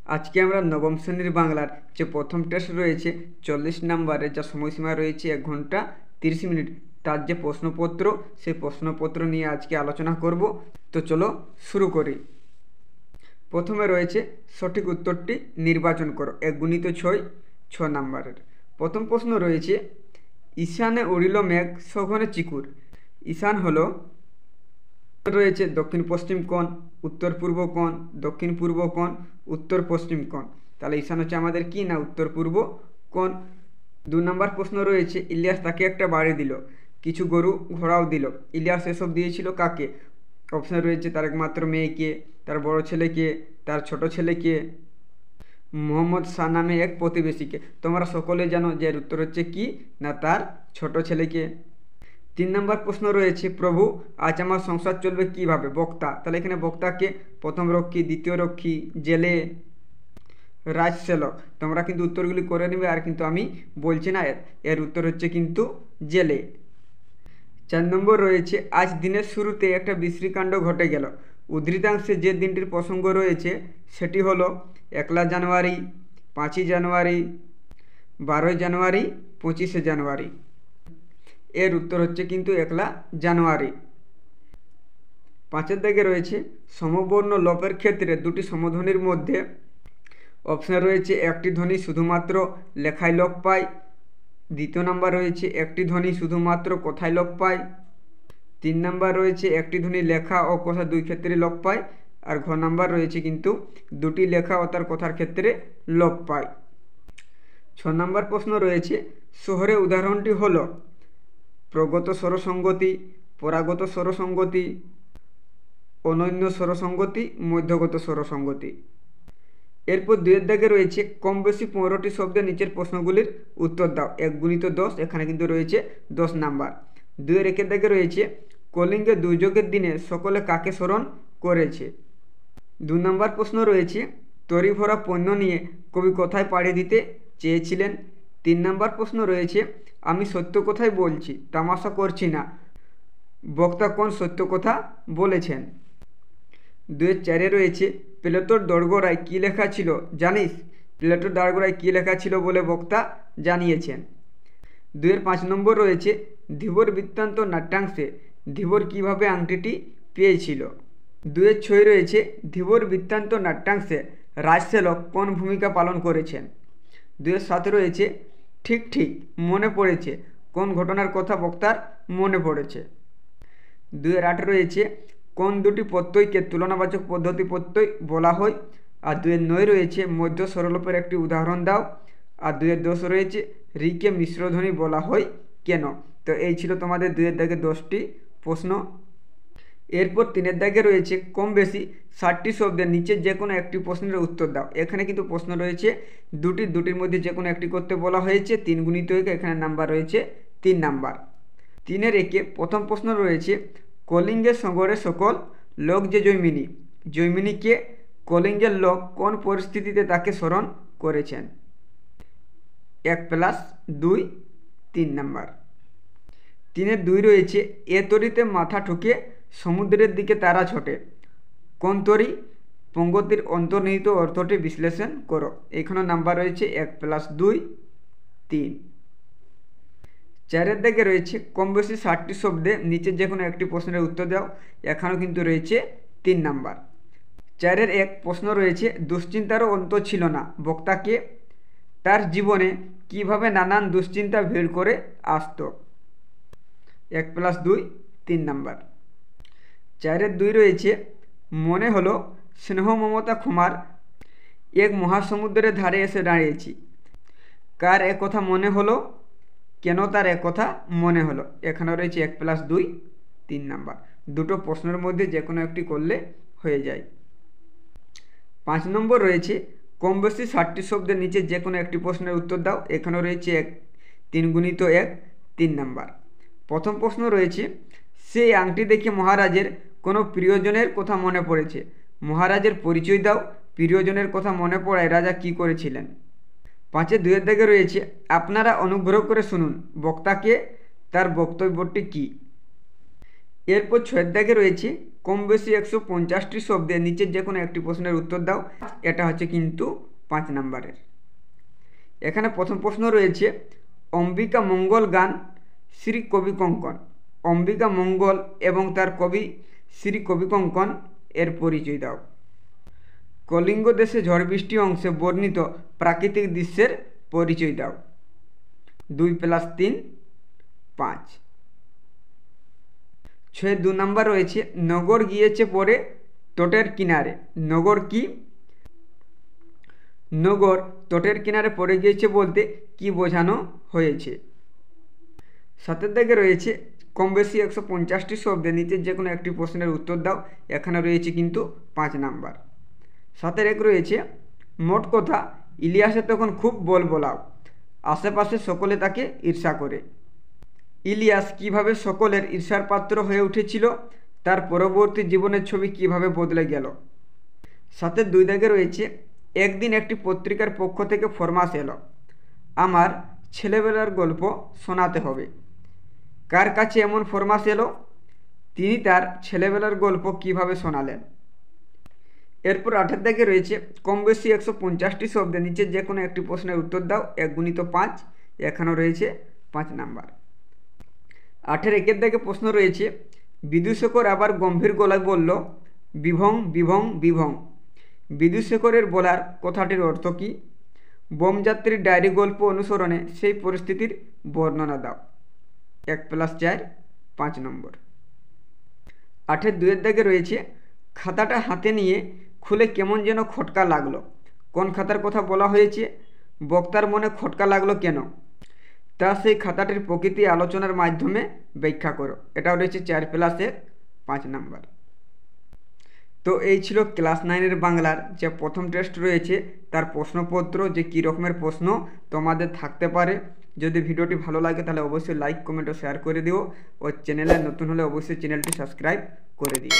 আজকে আমরা নবম শ্রেণীর বাংলার যে প্রথম টেস্ট রয়েছে 40 নম্বরের, যা সময়সীমা রয়েছে 1 ঘন্টা 30 মিনিট, তার যে প্রশ্নপত্র, সেই প্রশ্নপত্র নিয়ে আজকে আলোচনা করব। তো চলো শুরু করি। প্রথমে রয়েছে সঠিক উত্তরটি নির্বাচন করো, 1 গুণিত 6 6 নম্বরের। প্রথম প্রশ্ন রয়েছে, ঈশানে উড়িল মেঘ সঘনে চিকুর। ঈশান হলো রয়েছে দক্ষিণ পশ্চিম কোণ, উত্তর পূর্ব কোণ, দক্ষিণ পূর্ব কোণ, উত্তর পশ্চিম কোণ। তাহলে ঈশান হচ্ছে আমাদের কি না উত্তর পূর্ব কোণ। 2 নম্বর প্রশ্ন রয়েছে, ইলিয়াস তাকে একটা বাড়ি দিল, কিছু গরু ঘোড়াও দিল। ইলিয়াস এসব দিয়েছিল কাকে? অপশন রয়েছে তার একমাত্র মেয়েকে, তার বড় ছেলেকে, তার ছোট ছেলেকে, মোহাম্মদ শাহ নামে এক প্রতিবেশীকে। তোমরা সকলে জানো যে এর উত্তর হচ্ছে কি না তার ছোট ছেলেকে। 3 নম্বর প্রশ্ন রয়েছে, প্রভু আজ আমার সংসার চলবে কিভাবে? বক্তা। তাহলে এখানে বক্তাকে প্রথম রক্ষী, দ্বিতীয় রক্ষী, জেলে, রাজসেবক। তোমরা কিন্তু উত্তরগুলি করে নেবে, আর কিন্তু আমি বলছি না, এর উত্তর হচ্ছে কিন্তু জেলে। 4 নম্বর রয়েছে, আজ দিনের শুরুতে একটা বিশ্রীকাণ্ড ঘটে গেল। উদ্ধৃতাংশে যে দিনটির প্রসঙ্গ রয়েছে সেটি হলো 1 জানুয়ারি, 5 জানুয়ারি, 12 জানুয়ারি, 25 জানুয়ারি। এর উত্তর হচ্ছে কিন্তু 1 জানুয়ারি। 5 দাগে রয়েছে, সমবর্ণ লোপের ক্ষেত্রে দুটি সমধ্বনির মধ্যে অপশন রয়েছে একটি ধ্বনি শুধুমাত্র লেখায় লোপ পায়, দ্বিতীয় নাম্বার রয়েছে একটি ধ্বনি শুধুমাত্র কথায় লোপ পায়, 3 নাম্বার রয়েছে একটি ধ্বনি লেখা ও কথা দুই ক্ষেত্রে লোপ পায়, আর ঘ নাম্বার রয়েছে কিন্তু দুটি লেখা ও তার কথার ক্ষেত্রে লোপ পায়। 6 নম্বর প্রশ্ন রয়েছে, শহরে উদাহরণটি হলো প্রগত স্বরসঙ্গতি, পরাগত স্বরসঙ্গতি, অনন্য স্বরসঙ্গতি, মধ্যগত স্বরসঙ্গতি। এরপর 2 দাগে রয়েছে, কম বেশি 15টি শব্দের নিচের প্রশ্নগুলির উত্তর দাও। 1 গুণিত 10, এখানে কিন্তু রয়েছে 10 নাম্বার। 2 দাগে রয়েছে, কলিঙ্গে দুর্যোগের দিনে সকলে কাকে স্মরণ করেছে? 2 নম্বর প্রশ্ন রয়েছে, তরি ভরা পণ্য নিয়ে কবি কোথায় পাড়ি দিতে চেয়েছিলেন? 3 নম্বর প্রশ্ন রয়েছে, আমি সত্য কথাই বলছি, তামাশা করছি না, বক্তা কোন সত্য কথা বলেছেন? 2-4 রয়েছে, প্লেটোর দোরগোড়ায় কী লেখা ছিল জানিস? প্লেটোর দোরগোড়ায় কী লেখা ছিল বলে বক্তা জানিয়েছেন। 2-5 নম্বর রয়েছে, ধীবর বৃত্তান্ত নাট্যাংশে ধীবর কীভাবে আংটিটি পেয়েছিল? 2-6 রয়েছে, ধীবর বৃত্তান্ত নাট্যাংশে রাজসেবক কোন ভূমিকা পালন করেছেন? 2-7 রয়েছে, ঠিক ঠিক মনে পড়েছে, কোন ঘটনার কথা বক্তার মনে পড়েছে? 2-8 রয়েছে, কোন দুটি প্রত্যয়কে তুলনাবাচক পদ্ধতি প্রত্যয় বলা হয়? আর 2-9 রয়েছে, মধ্য স্বরলোপের একটি উদাহরণ দাও। আর 2-10 রয়েছে, রিকে মিশ্রধ্বনি বলা হয় কেন? তো এই ছিল তোমাদের 2 দাগে 10টি প্রশ্ন। এরপর 3 দাগে রয়েছে, কম বেশি 60টি শব্দের নিচে যে কোনো একটি প্রশ্নের উত্তর দাও। এখানে কিন্তু প্রশ্ন রয়েছে দুটির মধ্যে যে কোনো একটি করতে বলা হয়েছে। 3 গুণিত 1, এখানে নাম্বার রয়েছে 3 নাম্বার। 3-1 প্রথম প্রশ্ন রয়েছে, কলিঙ্গের সঙ্গরে সকল লোক যে জৈমিনী, জৈমিনীকে কলিঙ্গের লোক কোন পরিস্থিতিতে তাকে স্মরণ করেছেন? 1+2 3 নাম্বার। 3-2 রয়েছে, এ তরিতে মাথা ঠুকে সমুদ্রের দিকে তারা ছোটে, কোন তরি? পঙ্গতির অন্তর্নিহিত অর্থটি বিশ্লেষণ করো। এখানে নাম্বার রয়েছে 1+2 3। 4 দাগে রয়েছে, কম বেশি 60টি শব্দে নিচে যে কোনো একটি প্রশ্নের উত্তর দাও। এখানেও কিন্তু রয়েছে 3 নাম্বার। 4-1 প্রশ্ন রয়েছে, দুশ্চিন্তারও অন্ত ছিল না, বক্তাকে তার জীবনে কিভাবে নানান দুশ্চিন্তা ভিড় করে আসতো? 1+2 3 নাম্বার। 4-2 রয়েছে, মনে হলো স্নেহ মমতা ক্ষমার এক মহাসমুদ্রের ধারে এসে দাঁড়িয়েছি, কার এ কথা মনে হলো, কেন তার এক কথা মনে হলো? এখানে রয়েছে 1+2 3 নাম্বার। দুটো প্রশ্নের মধ্যে যে কোনো একটি করলে হয়ে যায়। 5 নম্বর রয়েছে, কম বেশি 60টি শব্দের নিচে যে কোনো একটি প্রশ্নের উত্তর দাও। এখানে রয়েছে 3 গুণিত 1 3 নাম্বার। প্রথম প্রশ্ন রয়েছে, সেই আংটি দেখে মহারাজের কোনো প্রিয়জনের কথা মনে পড়েছে, মহারাজের পরিচয় দাও, প্রিয়জনের কথা মনে পড়ায় রাজা কি করেছিলেন? 5-2 দাগে রয়েছে, আপনারা অনুগ্রহ করে শুনুন, বক্তাকে তার বক্তব্যটি কি? এরপর 6 দাগে রয়েছে কম বেশি 150টি শব্দে নিচের যে কোনো একটি প্রশ্নের উত্তর দাও। এটা হচ্ছে কিন্তু 5 নম্বরের। এখানে প্রথম প্রশ্ন রয়েছে অম্বিকা মঙ্গল গান শ্রী কবি কঙ্কন। অম্বিকা মঙ্গল এবং তার কবি শ্রী কবি কঙ্কন এর পরিচয় দাও। কলিঙ্গ দেশে ঝড় বৃষ্টি অংশে বর্ণিত প্রাকৃতিক দৃশ্যের পরিচয় দাও। 2 + 3 5। 2 নম্বর রয়েছে নগর গিয়েছে পরে তটের কিনারে। নগর কি? নগর তটের কিনারে পড়ে গিয়েছে বলতে কি বোঝানো হয়েছে? 7 দাগে রয়েছে কম বেশি 150টি শব্দে নিচের যে কোনো একটি প্রশ্নের উত্তর দাও। এখানে রয়েছে কিন্তু 5 নাম্বার। 7 1 রয়েছে মোট কথা ইলিয়াসে তখন খুব বল বলাও, আশেপাশে সকলে তাকে ঈর্ষা করে। ইলিয়াস কিভাবে সকলের ঈর্ষার পাত্র হয়ে উঠেছিল, তার পরবর্তী জীবনের ছবি কিভাবে বদলে গেল। 7 2 দাগে রয়েছে একদিন একটি পত্রিকার পক্ষ থেকে ফরমাশ এলো, আমার ছেলেবেলার গল্প শোনাতে হবে। কার কাছে এমন ফরমাশ এলো? তিনি তার ছেলেবেলার গল্প কিভাবে শোনালেন। এরপর 8 দাগে রয়েছে কম বেশি 150টি শব্দে নিচের যে কোনো একটি প্রশ্নের উত্তর দাও। 1 × 5, এখানেও রয়েছে 5 নাম্বার। 8 1 দাগে প্রশ্ন রয়েছে বিদূষকর আবার গম্ভীর গলায় বলল, বিভং বিভং বিভং। বিদূষকরের বলার কথাটির অর্থ কী? বোমযাত্রীর ডায়েরি গল্প অনুসরণে সেই পরিস্থিতির বর্ণনা দাও। 1 + 4 5 নম্বর। 8 2 দাগে রয়েছে খাতাটা হাতে নিয়ে খুলে কেমন যেন খটকা লাগলো। কোন খাতার কথা বলা হয়েছে? বক্তার মনে খটকা লাগলো কেন, তা সেই খাতাটির প্রকৃতি আলোচনার মাধ্যমে ব্যাখ্যা করো। এটাও রয়েছে 4 + 1 5 নাম্বার। তো এই ছিল ক্লাস 9-এর বাংলার যে প্রথম টেস্ট রয়েছে তার প্রশ্নপত্র, যে কী রকমের প্রশ্ন তোমাদের থাকতে পারে। যদি ভিডিওটি ভালো লাগে তাহলে অবশ্যই লাইক, কমেন্ট ও শেয়ার করে দিও। ও চ্যানেলে নতুন হলে অবশ্যই চ্যানেলটি সাবস্ক্রাইব করে দিও।